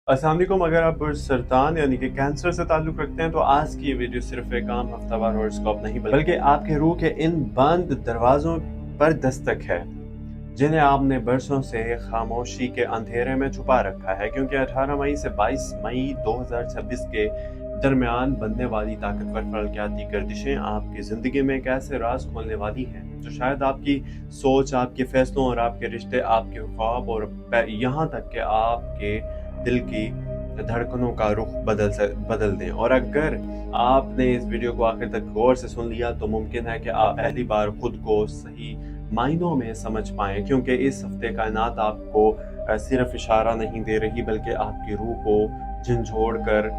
अस्सलाम वालेकुम। अगर आप सरतान यानी कि कैंसर से ताल्लुक़ रखते हैं तो आज की ये वीडियो सिर्फ एक आम हफ्तावार हॉरोस्कोप नहीं बल्कि आपके रूह के इन बंद दरवाज़ों पर दस्तक है जिन्हें आपने बरसों से खामोशी के अंधेरे में छुपा रखा है, क्योंकि 18 मई से 22 मई 2026 के दरमियान बनने वाली ताकतवर फलकियाती गर्दिशें आपकी ज़िंदगी में एक ऐसे राज खोलने वाली हैं जो शायद आपकी सोच, आपके फैसलों और आपके रिश्ते, आपके ख्वाब और यहाँ तक कि आपके दिल की धड़कनों का रुख बदल दें। और अगर आपने इस वीडियो को आखिर तक गौर से सुन लिया तो मुमकिन है कि आप पहली बार खुद को सही मायनों में समझ पाएं, क्योंकि इस हफ्ते कायनात आपको सिर्फ इशारा नहीं दे रही बल्कि आपकी रूह को झंझोड़ कर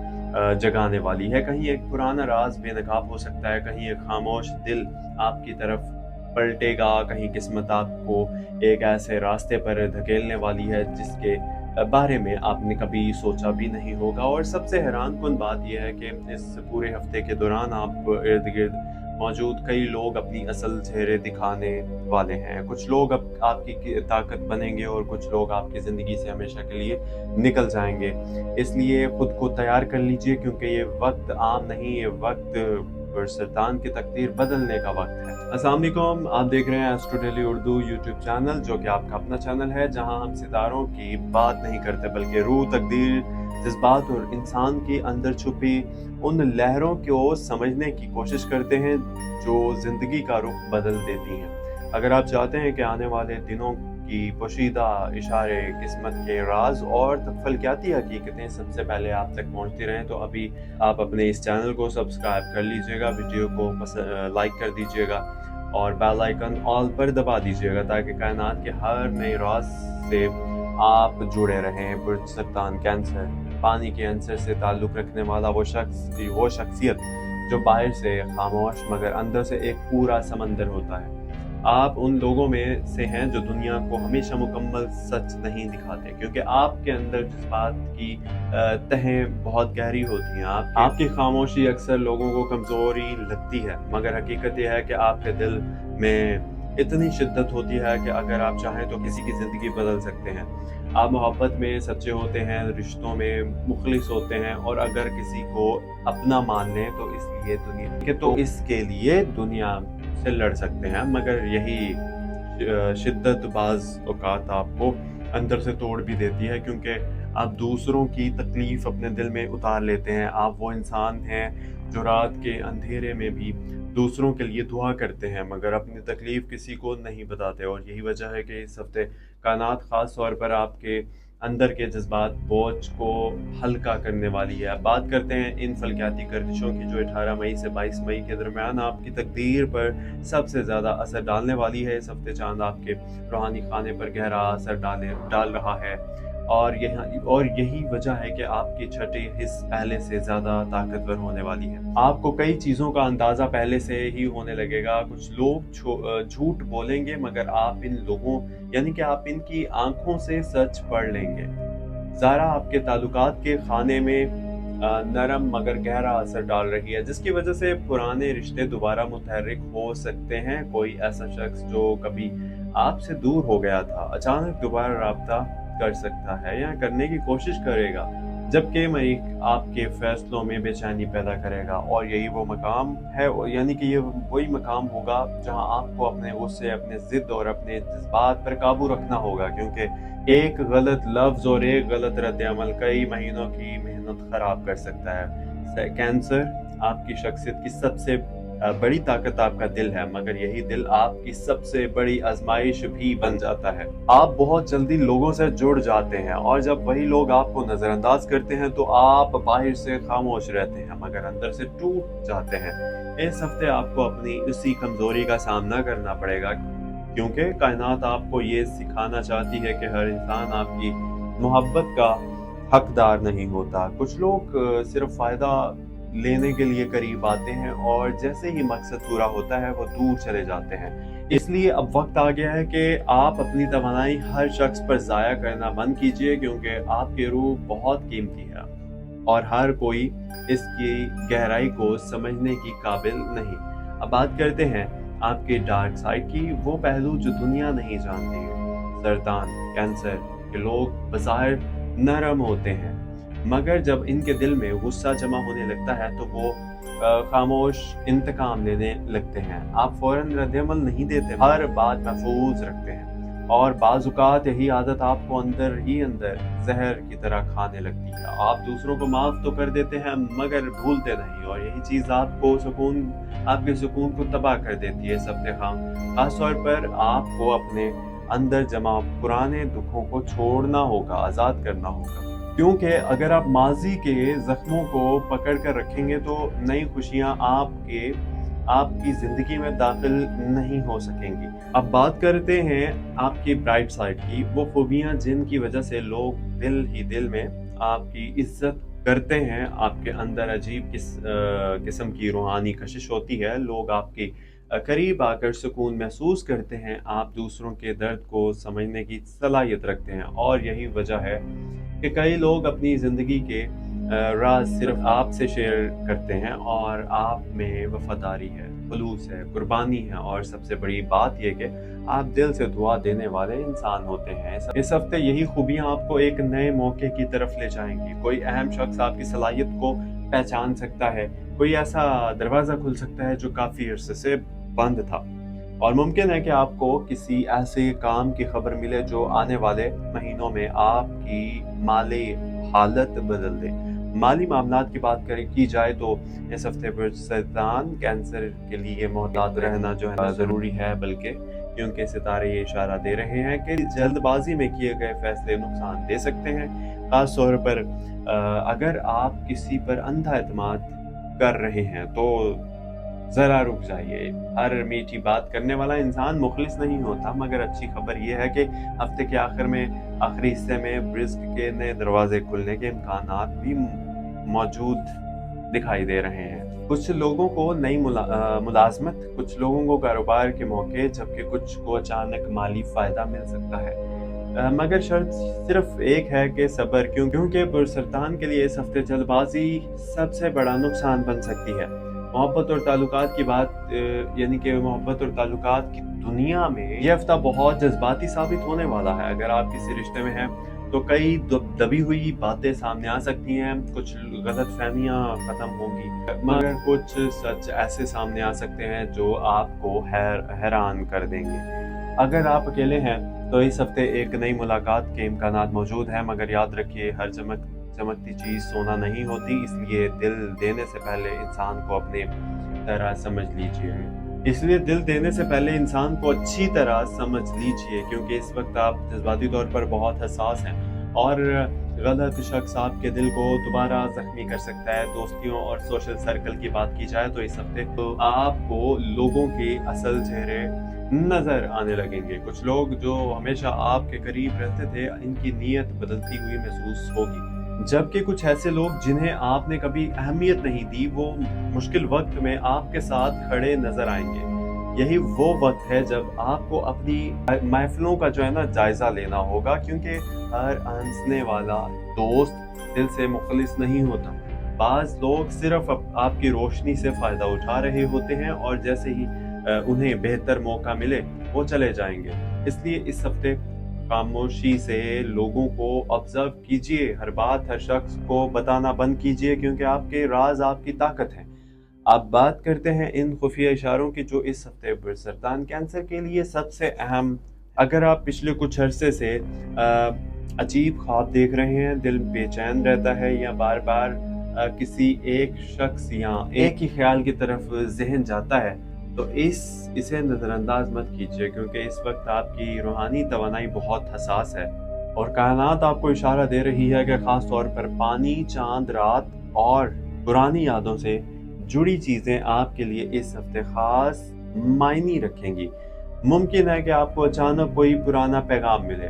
जगाने वाली है। कहीं एक पुराना राज बेनकाब हो सकता है, कहीं एक खामोश दिल आपकी तरफ पलटेगा, कहीं किस्मत आपको एक ऐसे रास्ते पर धकेलने वाली है जिसके बारे में आपने कभी सोचा भी नहीं होगा। और सबसे हैरानकुन बात यह है कि इस पूरे हफ्ते के दौरान आप इर्द-गिर्द मौजूद कई लोग अपनी असल चेहरे दिखाने वाले हैं। कुछ लोग अब आपकी ताकत बनेंगे और कुछ लोग आपकी ज़िंदगी से हमेशा के लिए निकल जाएंगे। इसलिए खुद को तैयार कर लीजिए, क्योंकि ये वक्त आम नहीं, ये वक्त सरतान की तकदीर बदलने का वक्त है। अस्सलाम वालेकुम, आप देख रहे हैं astro daily Urdu YouTube channel, जो कि आपका अपना चैनल है जहां हम सितारों की बात नहीं करते बल्कि रूह, तकदीर, जज्बात और इंसान के अंदर छुपी उन लहरों को समझने की कोशिश करते हैं जो ज़िंदगी का रुख बदल देती हैं। अगर आप चाहते हैं कि आने वाले दिनों की पोशीदा इशारे, किस्मत के राज और फलकियाती हकीकतें सबसे पहले आप तक पहुंचती रहें, तो अभी आप अपने इस चैनल को सब्सक्राइब कर लीजिएगा, वीडियो को लाइक कर दीजिएगा और बेल आइकन ऑल पर दबा दीजिएगा ताकि कायनात के हर नए राज से आप जुड़े रहें। बुर्ज सरतान कैंसर, पानी के अंसर से ताल्लुक़ रखने वाला वो शख्सियत जो बाहर से खामोश मगर अंदर से एक पूरा समंदर होता है। आप उन लोगों में से हैं जो दुनिया को हमेशा मुकम्मल सच नहीं दिखाते, क्योंकि आपके अंदर जज्बात की तहें बहुत गहरी होती हैं। आपकी खामोशी अक्सर लोगों को कमज़ोरी लगती है, मगर हकीकत यह है कि आपके दिल में इतनी शिद्दत होती है कि अगर आप चाहें तो किसी की ज़िंदगी बदल सकते हैं। आप मोहब्बत में सच्चे होते हैं, रिश्तों में मुखलिस होते हैं और अगर किसी को अपना मान लें तो इसके लिए दुनिया से लड़ सकते हैं। मगर यही शिद्दत बाज़ औक़ात आपको अंदर से तोड़ भी देती है, क्योंकि आप दूसरों की तकलीफ़ अपने दिल में उतार लेते हैं। आप वो इंसान हैं जो रात के अंधेरे में भी दूसरों के लिए दुआ करते हैं मगर अपनी तकलीफ़ किसी को नहीं बताते। और यही वजह है कि इस हफ्ते कायनात ख़ास तौर पर आपके अंदर के जज्बात बोझ को हल्का करने वाली है। अब बात करते हैं इन फलकियाती गर्दिशों की जो 18 मई से 22 मई के दरमियान आपकी तकदीर पर सबसे ज़्यादा असर डालने वाली है। इस हफ्ते चांद आपके रूहानी खाने पर गहरा असर डाल रहा है और यही वजह है कि आपकी छठी हिस्स पहले से ज़्यादा ताकतवर होने वाली है। आपको कई चीज़ों का अंदाज़ा पहले से ही होने लगेगा। कुछ लोग झूठ बोलेंगे मगर आप इन लोगों यानी कि आप इनकी आंखों से सच पढ़ लेंगे। ज़ारा आपके ताल्लुकात के खाने में नरम मगर गहरा असर डाल रही है, जिसकी वजह से पुराने रिश्ते दोबारा मुतहर्रिक हो सकते हैं। कोई ऐसा शख्स जो कभी आपसे दूर हो गया था अचानक दोबारा राब्ता कर सकता है या करने की कोशिश करेगा, जबकि मरीख आपके फैसलों में बेचैनी पैदा करेगा। और यही वो मकाम है, यानी कि ये वही मकाम होगा जहां आपको अपने गुस्से, अपने ज़िद और अपने जज्बात पर काबू रखना होगा, क्योंकि एक गलत लफ्ज़ और एक गलत रद्द-ए-अमल कई महीनों की मेहनत ख़राब कर सकता है। कैंसर, आपकी शख्सियत की सबसे बड़ी ताकत आपका दिल है, मगर यही दिल आपकी सबसे बड़ी आजमाइश भी बन जाता है। आप बहुत जल्दी लोगों से जुड़ जाते हैं और जब वही लोग आपको नज़रअंदाज करते हैं तो आप बाहर से खामोश रहते हैं मगर अंदर से टूट जाते हैं। इस हफ्ते आपको अपनी इसी कमज़ोरी का सामना करना पड़ेगा, क्योंकि कायनात आपको ये सिखाना चाहती है कि हर इंसान आपकी मोहब्बत का हकदार नहीं होता। कुछ लोग सिर्फ फ़ायदा लेने के लिए करीब आते हैं और जैसे ही मकसद पूरा होता है वो दूर चले जाते हैं। इसलिए अब वक्त आ गया है कि आप अपनी तवानाई हर शख्स पर ज़ाया करना बंद कीजिए, क्योंकि आपकी रूह बहुत कीमती है और हर कोई इसकी गहराई को समझने की काबिल नहीं। अब बात करते हैं आपके डार्क साइड की, वो पहलू जो दुनिया नहीं जानती है। सरतान कैंसर के लोग बज़ाहिर नरम होते हैं मगर जब इनके दिल में गुस्सा जमा होने लगता है तो वो खामोश इंतकाम लेने लगते हैं। आप फौरन रद्द-ए-अमल नहीं देते, हर बात महफूज रखते हैं और बाज़-औक़ात यही आदत आपको अंदर ही अंदर ज़हर की तरह खाने लगती है। आप दूसरों को माफ़ तो कर देते हैं मगर भूलते नहीं और यही चीज़ आपके सुकून को तबाह कर देती है। सफ़्ते-ख़ाम ख़ास तौर पर आपको अपने अंदर जमा पुराने दुखों को छोड़ना होगा, आज़ाद करना होगा। क्योंकि अगर आप माज़ी के ज़ख्मों को पकड़ कर रखेंगे तो नई खुशियाँ आपकी ज़िंदगी में दाखिल नहीं हो सकेंगी। अब बात करते हैं आपकी ब्राइट साइड की, वो खूबियाँ जिनकी वजह से लोग दिल ही दिल में आपकी इज़्ज़त करते हैं। आपके अंदर अजीब किस्म की रूहानी कशिश होती है। लोग आपके करीब आकर सुकून महसूस करते हैं। आप दूसरों के दर्द को समझने की सलाहियत रखते हैं और यही वजह है कि कई लोग अपनी ज़िंदगी के राज सिर्फ आपसे शेयर करते हैं और आप में वफादारी है, खुलूस है, कुर्बानी है और सबसे बड़ी बात यह कि आप दिल से दुआ देने वाले इंसान होते हैं। इस हफ्ते यही खूबियाँ आपको एक नए मौके की तरफ ले जाएंगी। कोई अहम शख्स आपकी सलाहियत को पहचान सकता है, कोई ऐसा दरवाज़ा खुल सकता है जो काफ़ी अरसे से बंद था और मुमकिन है कि आपको किसी ऐसे काम की खबर मिले जो आने वाले महीनों में आपकी माली हालत बदल दे। माली मामलात की बात की जाए तो इस हफ्ते बरसरतान कैंसर के लिए मोहतात रहना जो है ज़रूरी है, बल्कि क्योंकि सितारे ये इशारा दे रहे हैं कि जल्दबाजी में किए गए फैसले नुकसान दे सकते हैं। ख़ास तौर पर अगर आप किसी पर अंधा एतमाद कर रहे हैं तो ज़रा रुक जाइए। हर मीठी बात करने वाला इंसान मुखलिस नहीं होता, मगर अच्छी खबर यह है कि हफ्ते के आखिरी हिस्से में रिज़्क के नए दरवाजे खुलने के इम्कानात भी मौजूद दिखाई दे रहे हैं। कुछ लोगों को नई मुलाजमत, कुछ लोगों को कारोबार के मौके, जबकि कुछ को अचानक माली फ़ायदा मिल सकता है। मगर शर्त सिर्फ एक है कि सब्र, क्योंकि पुरसरतान के लिए इस हफ्ते जल्दबाजी सबसे बड़ा नुकसान बन सकती है। मोहब्बत और ताल्लुकात की बात यानी कि मोहब्बत और ताल्लुकात की दुनिया में यह हफ्ता बहुत जज्बाती साबित होने वाला है। अगर आप किसी रिश्ते में हैं तो कई दबी हुई बातें सामने आ सकती हैं, कुछ गलतफहमियां खत्म होंगी, मगर कुछ सच ऐसे सामने आ सकते हैं जो आपको हैरान कर देंगे। अगर आप अकेले हैं तो इस हफ्ते एक नई मुलाकात के इम्कानात मौजूद हैं, मगर याद रखिए हर चमकती चीज़ सोना नहीं होती, इसलिए दिल देने से पहले इंसान को अपने तरह समझ लीजिए। इसलिए दिल देने से पहले इंसान को अच्छी तरह समझ लीजिए, क्योंकि इस वक्त आप जज्बाती तौर पर बहुत हसास हैं और गलत शख्स आपके दिल को दोबारा जख्मी कर सकता है। दोस्तियों और सोशल सर्कल की बात की जाए तो इस हफ्ते तो आपको लोगों के असल चेहरे नजर आने लगेंगे। कुछ लोग जो हमेशा आपके करीब रहते थे, इनकी नीयत बदलती हुई महसूस होगी, जबकि कुछ ऐसे लोग जिन्हें आपने कभी अहमियत नहीं दी, वो मुश्किल वक्त में आपके साथ खड़े नजर आएंगे। यही वो वक्त है जब आपको अपनी महफिलों का जो है ना जायजा लेना होगा, क्योंकि हर हंसने वाला दोस्त दिल से मुखलिस नहीं होता। बाज लोग सिर्फ आपकी रोशनी से फायदा उठा रहे होते हैं और जैसे ही उन्हें बेहतर मौका मिले वो चले जाएंगे। इसलिए इस हफ्ते खामोशी से लोगों को ऑब्जर्व कीजिए, हर बात हर शख्स को बताना बंद कीजिए, क्योंकि आपके राज आपकी ताकत है। अब बात करते हैं इन खुफिया इशारों की जो इस हफ्ते बरसरतान कैंसर के लिए सबसे अहम। अगर आप पिछले कुछ अरसे से अजीब ख्वाब देख रहे हैं, दिल बेचैन रहता है या बार बार किसी एक शख्स या एक ही ख्याल की तरफ जहन जाता है, तो इसे नज़रअंदाज मत कीजिए, क्योंकि इस वक्त आपकी रूहानी तवानाई बहुत हसास है और कायनात आपको इशारा दे रही है कि ख़ास तौर पर पानी, चांद, रात और पुरानी यादों से जुड़ी चीज़ें आपके लिए इस हफ्ते ख़ास मायने रखेंगी। मुमकिन है कि आपको अचानक कोई पुराना पैगाम मिले,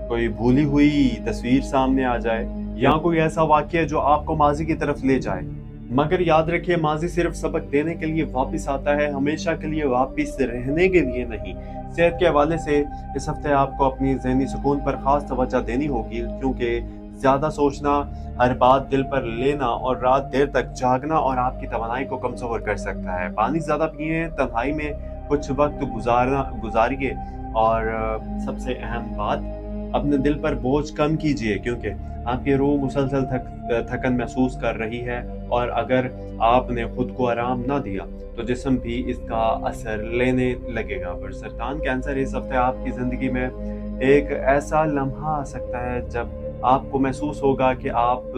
कोई भूली हुई तस्वीर सामने आ जाए या कोई ऐसा वाक़या जो आपको माजी की तरफ ले जाए। मगर याद रखिए, माजी सिर्फ सबक देने के लिए वापस आता है, हमेशा के लिए वापस रहने के लिए नहीं। सेहत के हवाले से इस हफ्ते आपको अपनी ज़हनी सुकून पर ख़ास तवज्जो देनी होगी, क्योंकि ज़्यादा सोचना, हर बात दिल पर लेना और रात देर तक जागना और आपकी तवानाई को कमज़ोर कर सकता है। पानी ज़्यादा पिए, तन्हाई में कुछ वक्त गुजारिए और सबसे अहम बात, अपने दिल पर बोझ कम कीजिए, क्योंकि आपकी रूह मुसलसल थकन महसूस कर रही है, और अगर आपने खुद को आराम ना दिया तो जिस्म भी इसका असर लेने लगेगा। पर सरतान कैंसर इस हफ्ते आपकी ज़िंदगी में एक ऐसा लम्हा आ सकता है जब आपको महसूस होगा कि अब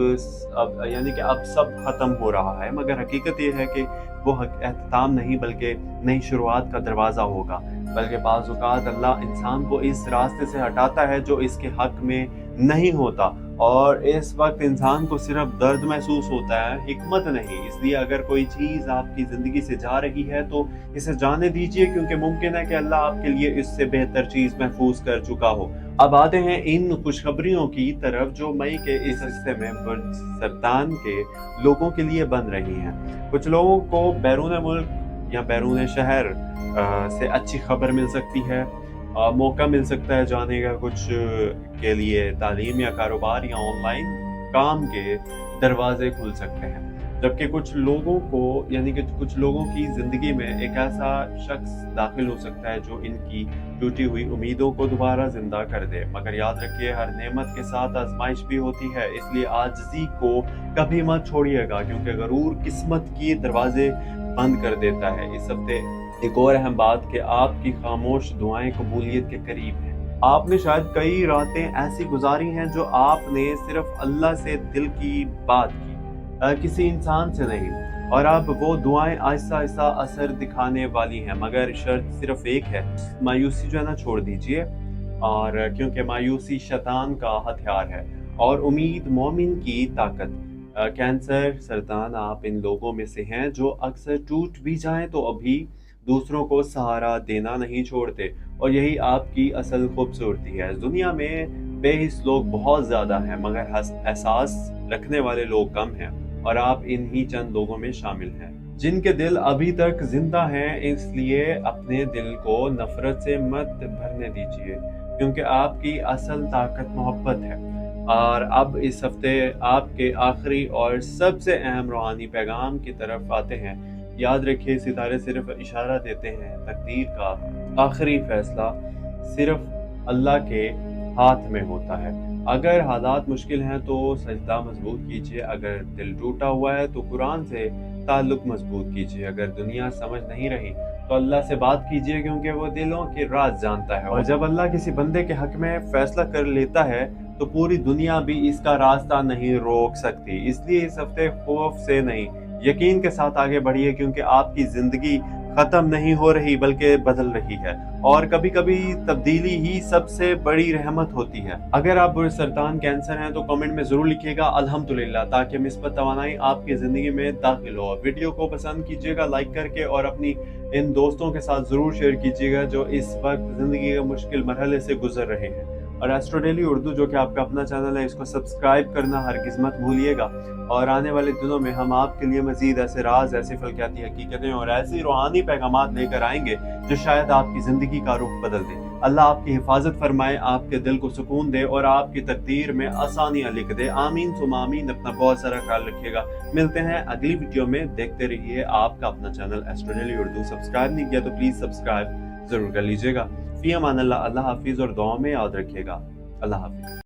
सब ख़त्म हो रहा है, मगर हकीकत ये है कि वो एहतिताम नहीं बल्कि नई शुरुआत का दरवाज़ा होगा। बल्कि बाज़ औक़ात अल्लाह इंसान को इस रास्ते से हटाता है जो इसके हक़ में नहीं होता, और इस वक्त इंसान को सिर्फ दर्द महसूस होता है, हिकमत नहीं। इसलिए अगर कोई चीज़ आपकी ज़िंदगी से जा रही है तो इसे जाने दीजिए, क्योंकि मुमकिन है कि अल्लाह आपके लिए इससे बेहतर चीज़ महफूज कर चुका हो। अब आते हैं इन खुशखबरियों की तरफ जो मई के इस हिस्से में सरतान के लोगों के लिए बन रही हैं। कुछ लोगों को बैरून मुल्क या बैरून शहर से अच्छी खबर मिल सकती है, मौका मिल सकता है जाने का कुछ के लिए, तालीम या कारोबार या ऑनलाइन काम के दरवाजे खुल सकते हैं। जबकि कुछ लोगों की ज़िंदगी में एक ऐसा शख्स दाखिल हो सकता है जो इनकी टूटी हुई उम्मीदों को दोबारा जिंदा कर दे। मगर याद रखिए, हर नेमत के साथ आजमाइश भी होती है, इसलिए आजिज़ी को कभी मत छोड़िएगा, क्योंकि गरूर किस्मत की दरवाजे बंद कर देता है। इस हफ्ते एक और अहम बात कि आपकी खामोश दुआएं कबूलियत के करीब हैं। आपने शायद कई रातें ऐसी गुजारी हैं जो आपने सिर्फ अल्लाह से दिल की बात की, किसी इंसान से नहीं, और अब वो दुआएं आहिस्ता आहिस्ता असर दिखाने वाली हैं। मगर शर्त सिर्फ एक है, मायूसी जो है ना छोड़ दीजिए, और क्योंकि मायूसी शैतान का हथियार है और उम्मीद मोमिन की ताकत। कैंसर सरतान आप इन लोगों में से हैं जो अक्सर टूट भी जाएं तो अभी दूसरों को सहारा देना नहीं छोड़ते, और यही आपकी असल खूबसूरती है। इस दुनिया में बेहिस लोग बहुत ज़्यादा हैं, मगर एहसास रखने वाले लोग कम हैं, और आप इन्हीं चंद लोगों में शामिल हैं जिनके दिल अभी तक जिंदा हैं। इसलिए अपने दिल को नफरत से मत भरने दीजिए, क्योंकि आपकी असल ताकत मोहब्बत है। और अब इस हफ्ते आपके आखिरी और सबसे अहम रूहानी पैगाम की तरफ आते हैं। याद रखिए, सितारे सिर्फ इशारा देते हैं, तकदीर का आखिरी फैसला सिर्फ अल्लाह के हाथ में होता है। अगर हालात मुश्किल हैं तो सजदा मजबूत कीजिए, अगर दिल टूटा हुआ है तो कुरान से ताल्लुक मजबूत कीजिए, अगर दुनिया समझ नहीं रही तो अल्लाह से बात कीजिए, क्योंकि वो दिलों के राज जानता है। और जब अल्लाह किसी बंदे के हक में फैसला कर लेता है तो पूरी दुनिया भी इसका रास्ता नहीं रोक सकती। इसलिए इस हफ्ते खौफ से नहीं, यकीन के साथ आगे बढ़िए, क्योंकि आपकी जिंदगी खत्म नहीं हो रही बल्कि बदल रही है, और कभी कभी तब्दीली ही सबसे बड़ी रहमत होती है। अगर आप सरतान कैंसर हैं तो कमेंट में जरूर लिखिएगा अल्हम्दुलिल्लाह, ताकि मिस्बत तवानाई आपकी जिंदगी में दाखिल हो। वीडियो को पसंद कीजिएगा लाइक करके, और अपनी इन दोस्तों के साथ जरूर शेयर कीजिएगा जो इस वक्त जिंदगी के मुश्किल मरहले से गुजर रहे हैं। और एस्ट्रो डेली उर्दू जो कि आपका अपना चैनल है, इसको सब्सक्राइब करना हरगिज़ मत भूलिएगा। और आने वाले दिनों में हम आपके लिए मजीद ऐसे राज, ऐसे फलकियाती हकीकतें और ऐसी रूहानी पैगामात लेकर आएंगे जो शायद आपकी ज़िंदगी का रुख बदल दे। अल्लाह आपकी हिफाजत फरमाए, आपके दिल को सुकून दे और आपकी तकदीर में आसानियाँ लिख दे। आमीन सुम आमीन। अपना बहुत सारा ख्याल रखिएगा। मिलते हैं अगली वीडियो में। देखते रहिए आपका अपना channel astro daily Urdu. Subscribe नहीं किया तो प्लीज़ सब्सक्राइब ज़रूर कर लीजिएगा। फ़ी अमान अल्लाह। अल्लाह हाफिज़, और दुआ में याद रखिएगा। अल्लाह हाफिज़।